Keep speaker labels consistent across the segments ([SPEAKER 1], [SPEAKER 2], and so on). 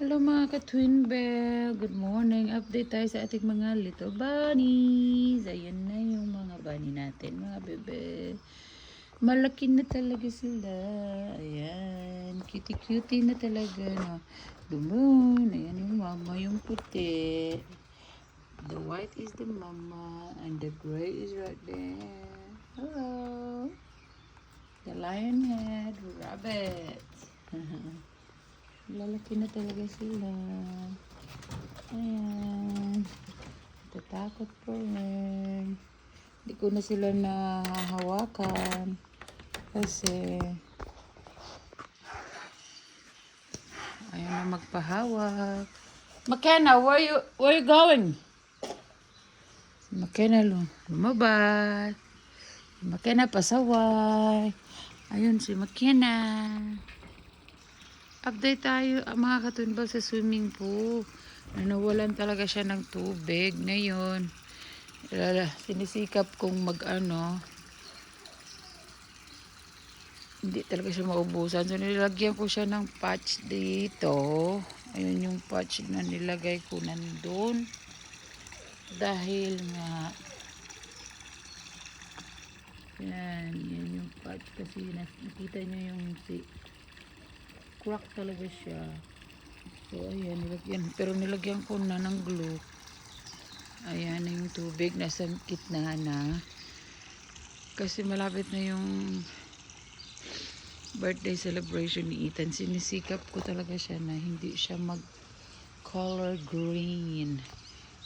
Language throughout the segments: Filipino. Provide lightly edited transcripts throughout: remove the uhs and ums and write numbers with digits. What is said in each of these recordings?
[SPEAKER 1] Hello mga ka-twin bell. Good morning. Update tayo sa ating mga little bunnies. Ayan na yung mga bunny natin, mga bebe. Malaki na talaga sila. Ayan. Cutie-cutie na talaga. No? Dumun. Ayan yung mama, yung puti. The white is the mama and the gray is right there. Hello. The lionhead rabbit. Lalaki na talaga sila. Ayan. Tatakot po rin. Hindi ko na sila nahahawakan. Kasi ayaw na magpahawak. McKenna, where you going? Si McKenna lumabas. Si McKenna pasaway. Ayun si McKenna. Update tayo mga katunbal sa swimming pool. Nawalan talaga siya ng tubig. Ngayon, sinisikap kong hindi talaga siya maubusan. So, nilagyan ko siya ng patch dito. Ayun yung patch na nilagay ko nandun. Dahil nga, yan yung patch kasi nakita nyo yung crack talaga siya. So, ayan, pero nilagyan ko na ng glue. Ayan na yung tubig, nasa gitna na. Kasi malapit na yung birthday celebration ni Ethan. Sinisikap ko talaga siya na hindi siya mag-color green.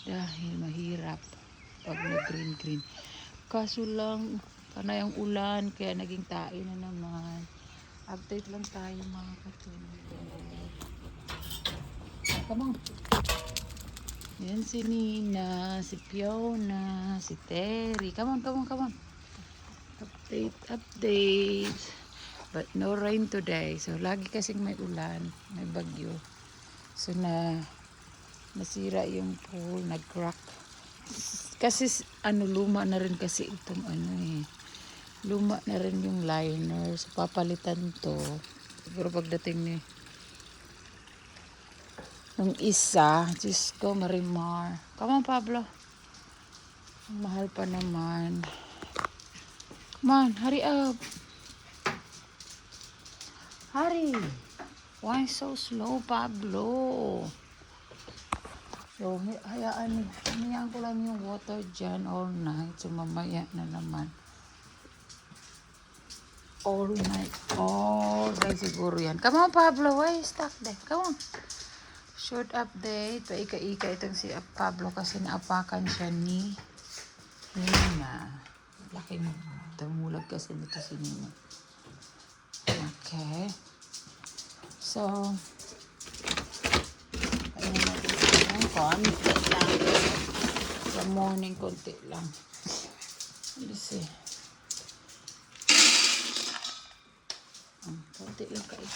[SPEAKER 1] Dahil mahirap pag nag-green. Kaso lang, panay ang ulan, kaya naging tae na naman. Update lang tayo mga katulad. Come on. Yan si Nina, si Fiona, si Terry. Come on. Update. But no rain today. So, lagi kasing may ulan, may bagyo. So, nasira yung pool, nag-crack. Kasi, luma na rin kasi itong luma na rin yung liner. So, papalitan to. Siguro pagdating nung isa, Diyos ko, Marimar. Come on, Pablo. Mahal pa naman. Come on, hurry up. Hurry. Why so slow, Pablo? So, hinayaan ko lang yung water dyan all night. So, mamaya na naman. All night. All day siguro yan. Come on, Pablo. Why you stuck there? Come on. Short update. Paika-ika itong si Pablo kasi naapakan siya ni Nina. Laking tumulag kasi nito si Nina. Okay. So, ayun natin konti lang. Sa morning, konti lang. Let's see. Konti lang kayo.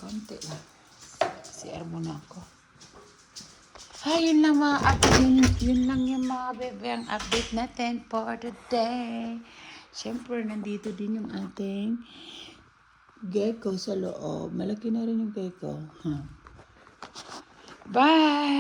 [SPEAKER 1] Konti lang. CR muna ako. Yun lang mga update. Yun lang yung mga bebe ang update natin for today. Siyempre, nandito din yung ating gecko sa loob. Malaki na rin yung gecko. Bye!